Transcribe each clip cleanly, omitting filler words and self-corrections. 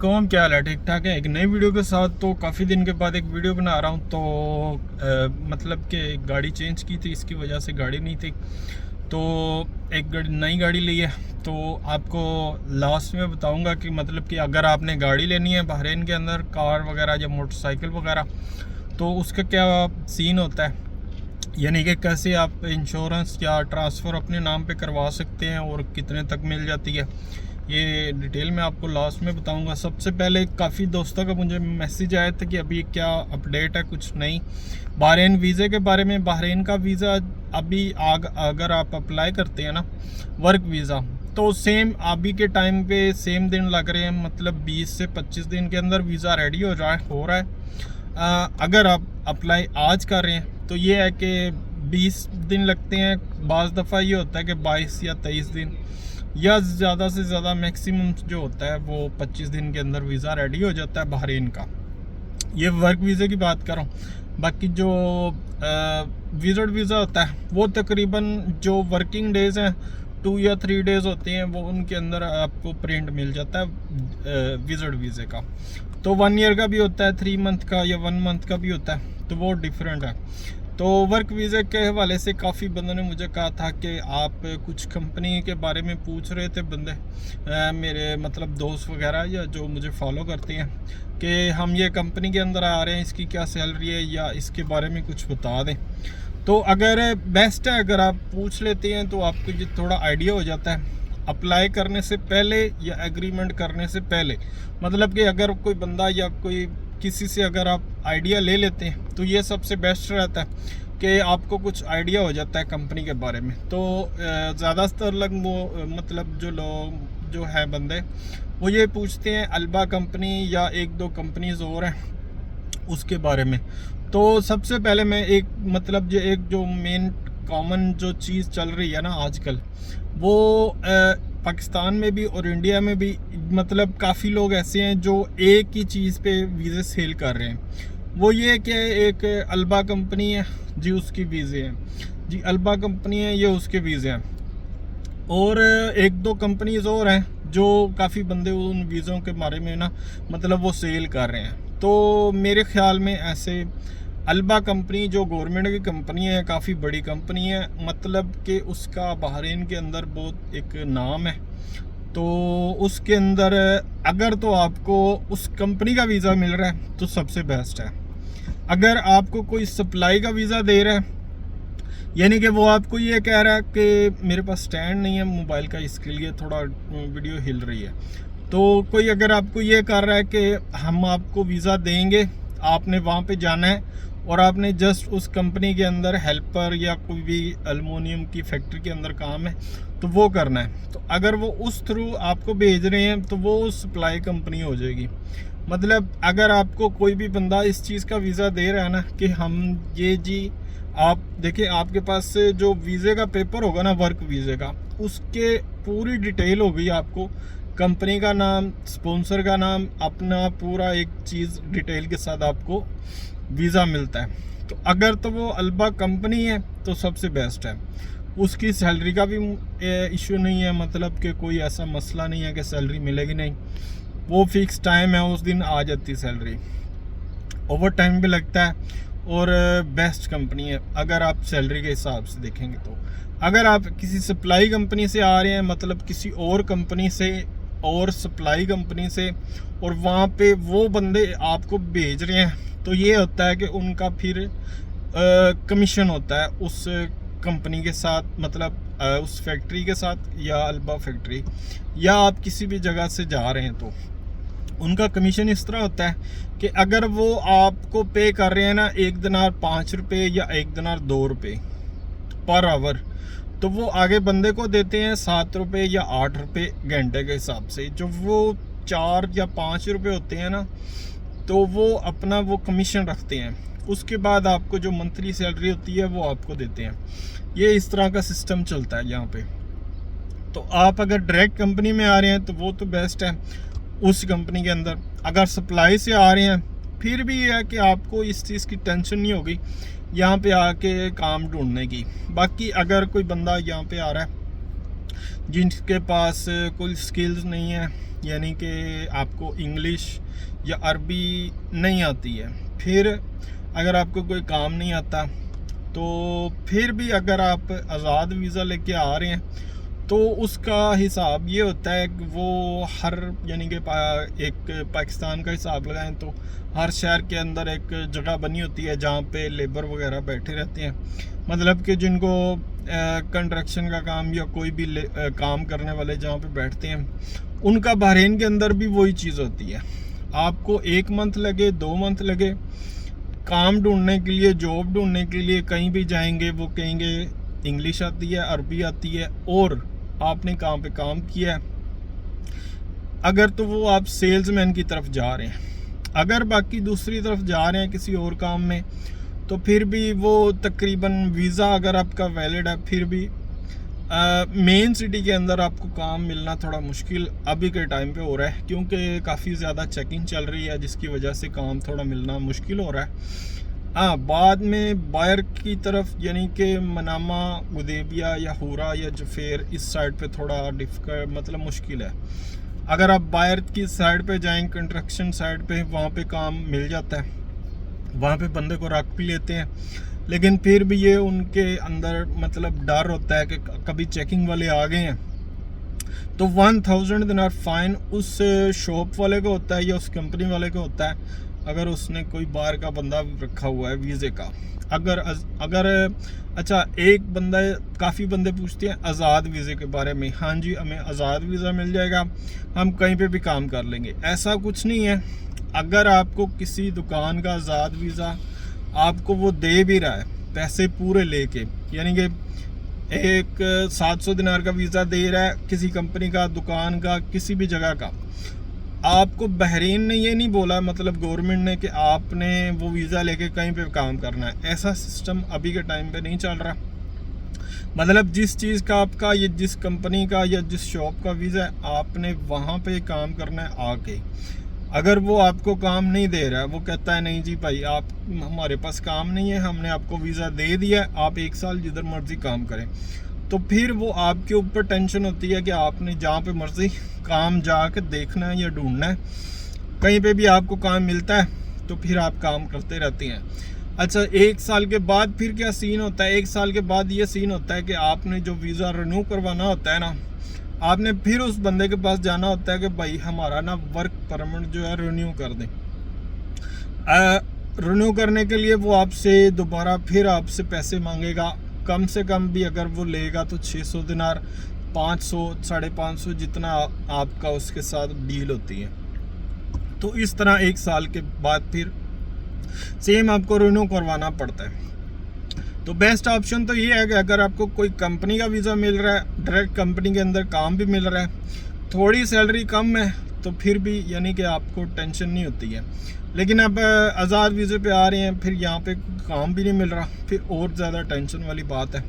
वालेकुम, क्या हाल है? ठीक ठाक है। एक नई वीडियो के साथ। तो काफ़ी दिन के बाद एक वीडियो बना रहा हूँ। तो मतलब कि गाड़ी चेंज की थी, इसकी वजह से गाड़ी नहीं थी, तो एक नई गाड़ी ली है। तो आपको लास्ट में बताऊंगा कि मतलब कि अगर आपने गाड़ी लेनी है बहरीन के अंदर, कार वगैरह या मोटरसाइकिल वगैरह, तो उसका क्या सीन होता है, यानी कि कैसे आप इंश्योरेंस या ट्रांसफ़र अपने नाम पे करवा सकते हैं और कितने तक मिल जाती है, ये डिटेल में आपको लास्ट में बताऊंगा। सबसे पहले काफ़ी दोस्तों का मुझे मैसेज आया था कि अभी क्या अपडेट है, कुछ नहीं बहरीन वीज़े के बारे में। बहरीन का वीज़ा अभी अगर आप अप्लाई करते हैं ना, वर्क वीज़ा, तो सेम अभी के टाइम पे सेम दिन लग रहे हैं, मतलब 20 से 25 दिन के अंदर वीज़ा रेडी हो रहा है। अगर आप अप्लाई आज कर रहे हैं तो ये है कि 20 दिन लगते हैं। बाज़ दफ़ा ये होता है कि 22 या 23 दिन, या ज़्यादा से ज़्यादा मैक्सिमम जो होता है वो 25 दिन के अंदर वीज़ा रेडी हो जाता है बहरीन का। ये वर्क वीज़े की बात कर रहा हूँ। बाकी जो विजिट वीज़ा होता है वो तकरीबन जो वर्किंग डेज़ हैं 2 या 3 डेज़ होते हैं, वो उनके अंदर आपको प्रिंट मिल जाता है विजिट वीज़े का। तो 1 ईयर का भी होता है, 3 मंथ का या 1 मंथ का भी होता है, तो वो डिफरेंट है। तो वर्क वीज़े के हवाले से काफ़ी बंदों ने मुझे कहा था कि आप कुछ कंपनी के बारे में पूछ रहे थे बंदे, मेरे मतलब दोस्त वगैरह या जो मुझे फॉलो करते हैं, कि हम ये कंपनी के अंदर आ रहे हैं, इसकी क्या सैलरी है या इसके बारे में कुछ बता दें। तो अगर बेस्ट है अगर आप पूछ लेते हैं तो आपको ये थोड़ा आइडिया हो जाता है अप्लाई करने से पहले या एग्रीमेंट करने से पहले। मतलब कि अगर कोई बंदा या कोई किसी से अगर आप आइडिया ले लेते हैं तो ये सबसे बेस्ट रहता है कि आपको कुछ आइडिया हो जाता है कंपनी के बारे में। तो ज़्यादातर लोग वो मतलब जो लोग जो है बंदे वो ये पूछते हैं अल्बा कंपनी या 1-2 कंपनीज और हैं उसके बारे में। तो सबसे पहले मैं एक मतलब जो मेन कॉमन जो चीज़ चल रही है ना आजकल, वो पाकिस्तान में भी और इंडिया में भी, मतलब काफ़ी लोग ऐसे हैं जो एक ही चीज़ पे वीज़े सेल कर रहे हैं। वो ये कि एक अल्बा कंपनी है जी, उसकी वीज़े हैं जी, अल्बा कंपनी है ये उसके वीज़े हैं, और 1-2 कंपनीज और हैं जो काफ़ी बंदे उन वीज़ों के बारे में ना मतलब वो सेल कर रहे हैं। तो मेरे ख्याल में ऐसे अल्बा कंपनी जो गवर्नमेंट की कंपनी है, काफ़ी बड़ी कंपनी है, मतलब कि उसका बहरीन के अंदर बहुत एक नाम है। तो उसके अंदर अगर तो आपको उस कंपनी का वीज़ा मिल रहा है तो सबसे बेस्ट है। अगर आपको कोई सप्लाई का वीज़ा दे रहा है, यानी कि वो आपको ये कह रहा है कि मेरे पास स्टैंड नहीं है मोबाइल का, इसके लिए थोड़ा वीडियो हिल रही है, तो कोई अगर आपको ये कर रहा है कि हम आपको वीज़ा देंगे, आपने वहाँ पे जाना है और आपने जस्ट उस कंपनी के अंदर हेल्पर या कोई भी एल्युमिनियम की फैक्ट्री के अंदर काम है तो वो करना है, तो अगर वो उस थ्रू आपको भेज रहे हैं तो वो सप्लाई कंपनी हो जाएगी। मतलब अगर आपको कोई भी बंदा इस चीज़ का वीज़ा दे रहा है ना कि हम ये जी, आप देखिए आपके पास से जो वीज़े का पेपर होगा ना, वर्क वीज़े का, उसके पूरी डिटेल होगी आपको, कंपनी का नाम, स्पॉन्सर का नाम, अपना पूरा एक चीज़ डिटेल के साथ आपको वीज़ा मिलता है। तो अगर तो वो अल्बा कंपनी है तो सबसे बेस्ट है। उसकी सैलरी का भी इशू नहीं है, मतलब कि कोई ऐसा मसला नहीं है कि सैलरी मिलेगी नहीं, वो फिक्स टाइम है, उस दिन आ जाती सैलरी, ओवर टाइम भी लगता है, और बेस्ट कंपनी है अगर आप सैलरी के हिसाब से देखेंगे। तो अगर आप किसी सप्लाई कंपनी से आ रहे हैं, मतलब किसी और कंपनी से और सप्लाई कंपनी से, और वहाँ पे वो बंदे आपको भेज रहे हैं, तो ये होता है कि उनका फिर कमीशन होता है उस कंपनी के साथ, मतलब उस फैक्ट्री के साथ, या अल्बा फैक्ट्री, या आप किसी भी जगह से जा रहे हैं तो उनका कमीशन इस तरह होता है कि अगर वो आपको पे कर रहे हैं ना 1 दिनार 5 रुपये या 1 दिनार 2 रुपये पर आवर, तो वो आगे बंदे को देते हैं 7 रुपये या 8 रुपये घंटे के हिसाब से। जो वो 4 या 5 रुपये होते हैं ना, तो वो अपना वो कमीशन रखते हैं, उसके बाद आपको जो मंथली सैलरी होती है वो आपको देते हैं। ये इस तरह का सिस्टम चलता है यहाँ पे। तो आप अगर डायरेक्ट कंपनी में आ रहे हैं तो वो तो बेस्ट है उस कंपनी के अंदर। अगर सप्लाई से आ रहे हैं फिर भी ये है कि आपको इस चीज़ की टेंशन नहीं होगी यहाँ पे आके काम ढूंढने की। बाकी अगर कोई बंदा यहाँ पे आ रहा है जिनके पास कोई स्किल्स नहीं है, यानी कि आपको इंग्लिश या अरबी नहीं आती है, फिर अगर आपको कोई काम नहीं आता, तो फिर भी अगर आप आज़ाद वीज़ा लेके आ रहे हैं तो उसका हिसाब ये होता है कि वो हर, यानी कि एक पाकिस्तान का हिसाब लगाएं तो हर शहर के अंदर एक जगह बनी होती है जहाँ पे लेबर वगैरह बैठे रहते हैं, मतलब कि जिनको कंस्ट्रक्शन का काम या कोई भी काम करने वाले जहाँ पे बैठते हैं, उनका बहरीन के अंदर भी वही चीज़ होती है। आपको 1 मंथ लगे, 2 मंथ लगे, काम ढूंढने के लिए, जॉब ढूंढने के लिए कहीं भी जाएंगे, वो कहेंगे इंग्लिश आती है, अरबी आती है और आपने कहाँ पे काम किया है। अगर तो वो आप सेल्समैन की तरफ जा रहे हैं, अगर बाकी दूसरी तरफ जा रहे हैं किसी और काम में, तो फिर भी वो तकरीबन वीज़ा अगर आपका वैलिड है, फिर भी मेन सिटी के अंदर आपको काम मिलना थोड़ा मुश्किल अभी के टाइम पे हो रहा है, क्योंकि काफ़ी ज़्यादा चेकिंग चल रही है, जिसकी वजह से काम थोड़ा मिलना मुश्किल हो रहा है। हाँ, बाद में बायर की तरफ, यानी कि मनामा, गुदेबिया या हुरा या जुफेर, इस साइड पे थोड़ा डिफिकल्ट, मतलब मुश्किल है। अगर आप बायर की साइड पे जाएं, कंस्ट्रक्शन साइड पे, वहाँ पे काम मिल जाता है, वहाँ पे बंदे को रख भी लेते हैं, लेकिन फिर भी ये उनके अंदर मतलब डर होता है कि कभी चेकिंग वाले आ गए हैं तो 1000 दिनार फाइन उस शॉप वाले को होता है या उस कंपनी वाले को होता है, अगर उसने कोई बाहर का बंदा रखा हुआ है वीज़े का। अगर अच्छा, एक बंदा, काफ़ी बंदे पूछते हैं आज़ाद वीज़े के बारे में, हाँ जी हमें आज़ाद वीज़ा मिल जाएगा, हम कहीं पे भी काम कर लेंगे। ऐसा कुछ नहीं है। अगर आपको किसी दुकान का आज़ाद वीज़ा आपको वो दे भी रहा है पैसे पूरे लेके, यानी कि एक 700 दिनार का वीज़ा दे रहा है किसी कंपनी का, दुकान का, किसी भी जगह का, आपको बहरीन ने ये नहीं बोला, मतलब गवर्नमेंट ने, कि आपने वो वीज़ा लेके कहीं पे काम करना है। ऐसा सिस्टम अभी के टाइम पे नहीं चल रहा। मतलब जिस चीज़ का आपका, ये जिस कंपनी का या जिस शॉप का वीज़ा है, आपने वहाँ पे काम करना है आके। अगर वो आपको काम नहीं दे रहा है, वो कहता है नहीं जी भाई आप, हमारे पास काम नहीं है, हमने आपको वीज़ा दे दिया है, आप 1 साल जिधर मर्जी काम करें, तो फिर वो आपके ऊपर टेंशन होती है कि आपने जहाँ पे मर्जी काम जाके देखना है या ढूंढना है। कहीं पे भी आपको काम मिलता है तो फिर आप काम करते रहते हैं। अच्छा, 1 साल के बाद फिर क्या सीन होता है? 1 साल के बाद ये सीन होता है कि आपने जो वीज़ा रिन्यू करवाना होता है ना, आपने फिर उस बंदे के पास जाना होता है कि भाई हमारा ना वर्क परमिट जो है रिन्यू कर दें। रिन्यू करने के लिए वो आपसे दोबारा फिर आपसे पैसे मांगेगा, कम से कम भी अगर वो लेगा तो 600 दिनार, 500, 550, जितना आपका उसके साथ डील होती है। तो इस तरह 1 साल के बाद फिर सेम आपको रिन्यू करवाना पड़ता है। तो बेस्ट ऑप्शन तो ये है कि अगर आपको कोई कंपनी का वीज़ा मिल रहा है, डायरेक्ट कंपनी के अंदर काम भी मिल रहा है, थोड़ी सैलरी कम है, तो फिर भी यानी कि आपको टेंशन नहीं होती है। लेकिन अब आज़ाद वीज़े पे आ रहे हैं, फिर यहाँ पे काम भी नहीं मिल रहा, फिर और ज़्यादा टेंशन वाली बात है।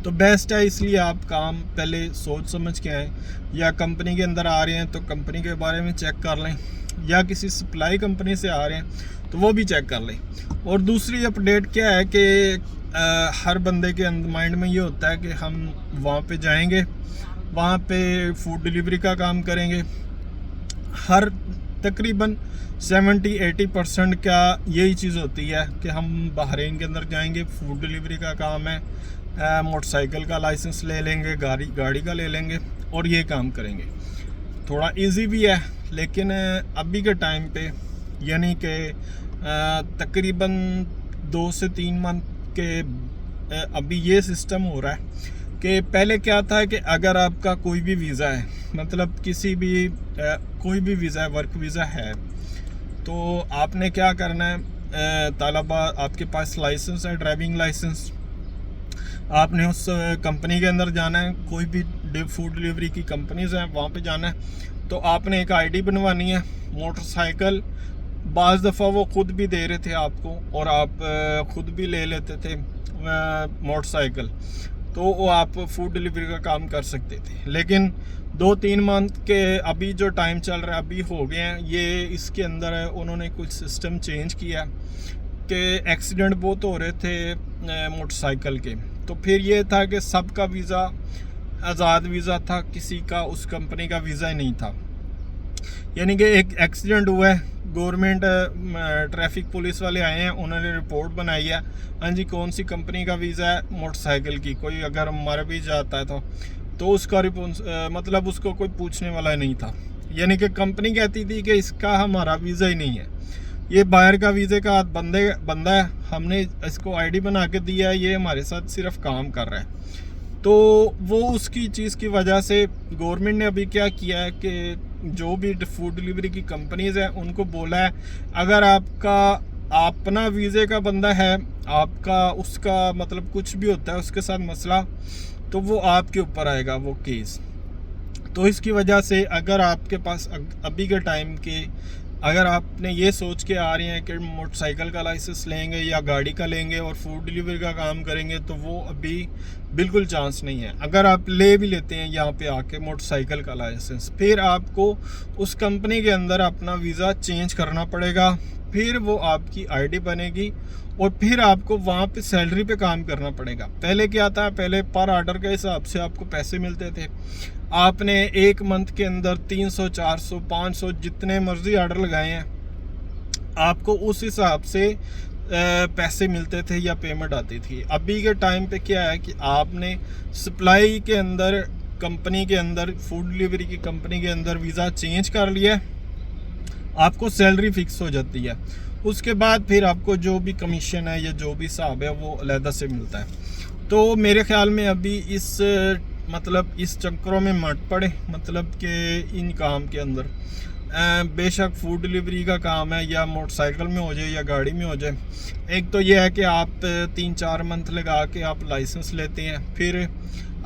तो बेस्ट है, इसलिए आप काम पहले सोच समझ के आएँ, या कंपनी के अंदर आ रहे हैं तो कंपनी के बारे में चेक कर लें, या किसी सप्लाई कंपनी से आ रहे हैं तो वो भी चेक कर लें। और दूसरी अपडेट क्या है कि हर बंदे के माइंड में ये होता है कि हम वहाँ पे जाएंगे, वहाँ पे फूड डिलीवरी का काम करेंगे। हर तकरीबन 70-80% का यही चीज़ होती है कि हम बहरीन के अंदर जाएंगे, फूड डिलीवरी का काम है, मोटरसाइकिल का लाइसेंस ले लेंगे, गाड़ी का ले लेंगे और ये काम करेंगे। थोड़ा इजी भी है, लेकिन अभी के टाइम पे यानी कि तकरीबन 2 से 3 मंथ के अभी ये सिस्टम हो रहा है कि पहले क्या था कि अगर आपका कोई भी वीज़ा है, मतलब किसी भी कोई भी वीज़ा है, वर्क वीज़ा है, तो आपने क्या करना है, तालिबा आपके पास लाइसेंस है, ड्राइविंग लाइसेंस, आपने उस कंपनी के अंदर जाना है, कोई भी फूड डिलीवरी की कंपनीज हैं वहाँ पे जाना है, तो आपने एक आईडी बनवानी है। मोटरसाइकिल बाज़ दफ़ा वो ख़ुद भी दे रहे थे आपको, और आप ख़ुद भी ले लेते थे मोटरसाइकिल, तो वो आप फूड डिलीवरी का काम कर सकते थे। लेकिन 2-3 मंथ के अभी जो टाइम चल रहा है, अभी हो गए हैं ये, इसके अंदर उन्होंने कुछ सिस्टम चेंज किया कि एक्सीडेंट बहुत हो रहे थे मोटरसाइकिल के, तो फिर ये था कि सबका वीज़ा आज़ाद वीज़ा था, किसी का उस कंपनी का वीज़ा ही नहीं था। यानी कि एक एक्सीडेंट हुआ है, गवर्नमेंट ट्रैफिक पुलिस वाले आए हैं, उन्होंने रिपोर्ट बनाई है, हाँ जी कौन सी कंपनी का वीज़ा है मोटरसाइकिल की, कोई अगर मर भी जाता है तो उसका मतलब उसको कोई पूछने वाला नहीं था। यानी कि कंपनी कहती थी कि इसका हमारा वीज़ा ही नहीं है, ये बाहर का वीज़े का बंदा है, हमने इसको आईडी बना के दिया है, ये हमारे साथ सिर्फ काम कर रहा है। तो वो उसकी चीज़ की वजह से गवर्नमेंट ने अभी क्या किया है कि जो भी फूड डिलीवरी की कंपनीज़ हैं उनको बोला है, अगर आपका अपना वीज़े का बंदा है, आपका उसका मतलब कुछ भी होता है उसके साथ मसला, तो वो आपके ऊपर आएगा वो केस। तो इसकी वजह से अगर आपके पास अभी के टाइम के अगर आपने ये सोच के आ रहे हैं कि मोटरसाइकिल का लाइसेंस लेंगे या गाड़ी का लेंगे और फूड डिलीवरी का काम करेंगे, तो वो अभी बिल्कुल चांस नहीं है। अगर आप ले भी लेते हैं यहाँ पे आके मोटरसाइकिल का लाइसेंस, फिर आपको उस कंपनी के अंदर अपना वीज़ा चेंज करना पड़ेगा, फिर वो आपकी आईडी बनेगी और फिर आपको वहाँ पे सैलरी पे काम करना पड़ेगा। पहले क्या था, पहले पर ऑर्डर के हिसाब से आपको पैसे मिलते थे। आपने एक मंथ के अंदर 300, 400, 500 जितने मर्जी ऑर्डर लगाए हैं, आपको उस हिसाब से पैसे मिलते थे या पेमेंट आती थी। अभी के टाइम पे क्या है कि आपने सप्लाई के अंदर कंपनी के अंदर फूड डिलीवरी की कंपनी के अंदर वीज़ा चेंज कर लिया, आपको सैलरी फिक्स हो जाती है। उसके बाद फिर आपको जो भी कमीशन है या जो भी हिसाब है वो अलहदा से मिलता है। तो मेरे ख्याल में अभी इस चक्करों में मत पड़े, मतलब कि इन काम के अंदर बेशक फूड डिलीवरी का काम है या मोटरसाइकिल में हो जाए या गाड़ी में हो जाए, एक तो ये है कि आप 3-4 मंथ लगा के आप लाइसेंस लेते हैं, फिर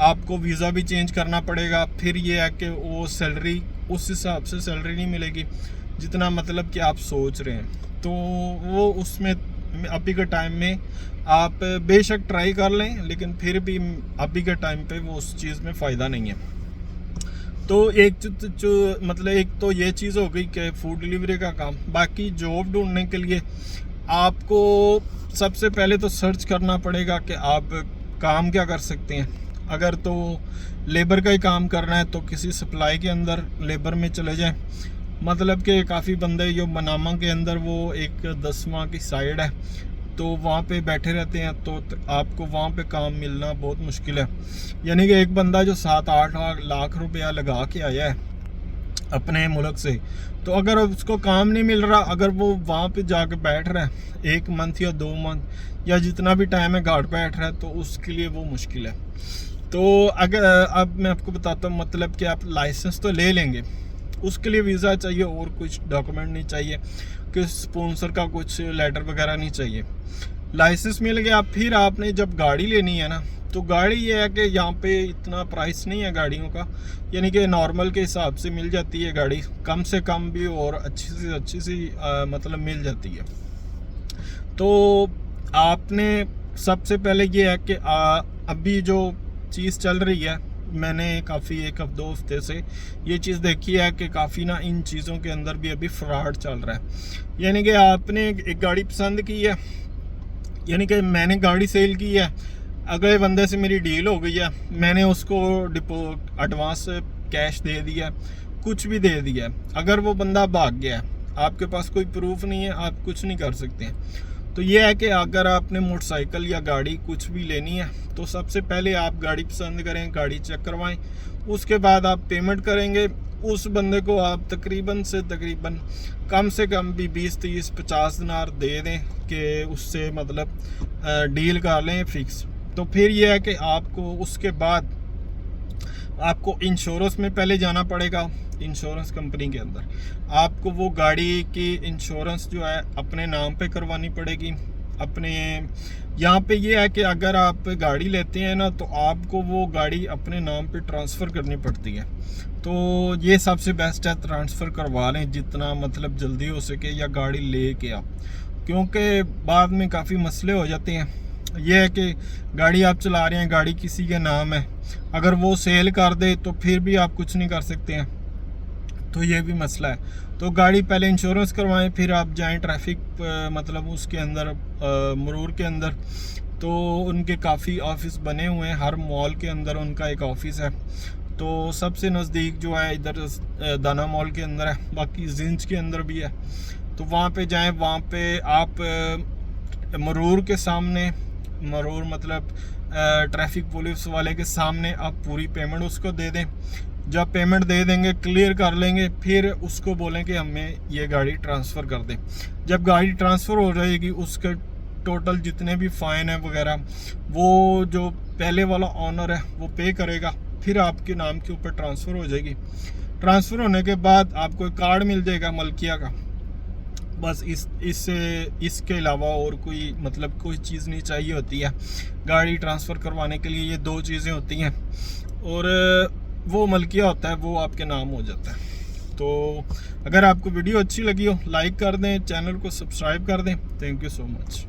आपको वीज़ा भी चेंज करना पड़ेगा, फिर ये है कि वो सैलरी उस हिसाब से सैलरी नहीं मिलेगी जितना मतलब कि आप सोच रहे हैं। तो वो उसमें अभी के टाइम में आप बेशक ट्राई कर लें, लेकिन फिर भी अभी के टाइम पे वो उस चीज़ में फ़ायदा नहीं है। तो मतलब एक तो ये चीज़ हो गई कि फूड डिलीवरी का काम। बाकी जॉब ढूंढने के लिए आपको सबसे पहले तो सर्च करना पड़ेगा कि आप काम क्या कर सकते हैं। अगर तो लेबर का ही काम करना है तो किसी सप्लाई के अंदर लेबर में चले जाएं। मतलब कि काफ़ी बंदे जो मनामा के अंदर वो एक 10वां की साइड है, तो वहाँ पे बैठे रहते हैं, तो आपको वहाँ पे काम मिलना बहुत मुश्किल है। यानी कि एक बंदा जो 7-8 लाख रुपया लगा के आया है अपने मुल्क से, तो अगर उसको काम नहीं मिल रहा, अगर वो वहाँ पे जाके बैठ रहा है 1 मंथ या 2 मंथ या जितना भी टाइम है घाट बैठ रहा है, तो उसके लिए वो मुश्किल है। तो अगर अब मैं आपको बताता हूँ, मतलब कि आप लाइसेंस तो ले लेंगे, उसके लिए वीज़ा चाहिए और कुछ डॉक्यूमेंट नहीं चाहिए, कि स्पॉन्सर का कुछ लेटर वगैरह नहीं चाहिए। लाइसेंस मिल गया, फिर आपने जब गाड़ी लेनी है ना, तो गाड़ी ये है कि यहाँ पे इतना प्राइस नहीं है गाड़ियों का, यानी कि नॉर्मल के हिसाब से मिल जाती है गाड़ी, कम से कम भी और अच्छी सी मतलब मिल जाती है। तो आपने सबसे पहले ये है कि अभी जो चीज़ चल रही है, मैंने काफ़ी 1-2 हफ्ते से ये चीज़ देखी है कि काफ़ी ना इन चीज़ों के अंदर भी अभी फ्रॉड चल रहा है। यानी कि आपने एक गाड़ी पसंद की है, यानी कि मैंने गाड़ी सेल की है, अगले बंदे से मेरी डील हो गई है, मैंने उसको एडवांस कैश दे दिया, कुछ भी दे दिया, अगर वो बंदा भाग गया, आपके पास कोई प्रूफ नहीं है, आप कुछ नहीं कर सकते हैं। तो ये है कि अगर आपने मोटरसाइकिल या गाड़ी कुछ भी लेनी है, तो सबसे पहले आप गाड़ी पसंद करें, गाड़ी चेक करवाएं, उसके बाद आप पेमेंट करेंगे। उस बंदे को आप तकरीबन कम से कम भी 20-30-50 दिनार दे दें कि उससे मतलब डील कर लें फिक्स। तो फिर यह है कि आपको उसके बाद आपको इंश्योरेंस में पहले जाना पड़ेगा, इंश्योरेंस कंपनी के अंदर आपको वो गाड़ी की इंश्योरेंस जो है अपने नाम पे करवानी पड़ेगी। अपने यहाँ पे ये है कि अगर आप गाड़ी लेते हैं ना, तो आपको वो गाड़ी अपने नाम पे ट्रांसफ़र करनी पड़ती है। तो ये सबसे बेस्ट है, ट्रांसफ़र करवा लें जितना मतलब जल्दी हो सके, या गाड़ी ले के आप, क्योंकि बाद में काफ़ी मसले हो जाते हैं। ये है कि गाड़ी आप चला रहे हैं, गाड़ी किसी के नाम है, अगर वो सेल कर दे तो फिर भी आप कुछ नहीं कर सकते हैं, तो ये भी मसला है। तो गाड़ी पहले इंश्योरेंस करवाएं, फिर आप जाएं ट्रैफिक मतलब उसके अंदर मरूर के अंदर, तो उनके काफ़ी ऑफिस बने हुए हैं, हर मॉल के अंदर उनका एक ऑफिस है। तो सबसे नज़दीक जो है इधर दाना मॉल के अंदर है, बाकी जिंज के अंदर भी है। तो वहाँ पे जाएं, वहाँ पे आप मरूर के सामने, मरूर मतलब ट्रैफिक पुलिस वाले के सामने आप पूरी पेमेंट उसको दे दें। जब पेमेंट दे देंगे, क्लियर कर लेंगे, फिर उसको बोलें कि हमें ये गाड़ी ट्रांसफ़र कर दें। जब गाड़ी ट्रांसफ़र हो जाएगी, उसके टोटल जितने भी फ़ाइन है वगैरह, वो जो पहले वाला ऑनर है वो पे करेगा, फिर आपके नाम के ऊपर ट्रांसफ़र हो जाएगी। ट्रांसफ़र होने के बाद आपको कार्ड मिल जाएगा मलकिया का। बस इसके अलावा और कोई मतलब कोई चीज़ नहीं चाहिए होती है गाड़ी ट्रांसफ़र करवाने के लिए। ये 2 चीज़ें होती हैं और वो मलकिया होता है, वो आपके नाम हो जाता है। तो अगर आपको वीडियो अच्छी लगी हो, लाइक कर दें, चैनल को सब्सक्राइब कर दें। Thank you so much.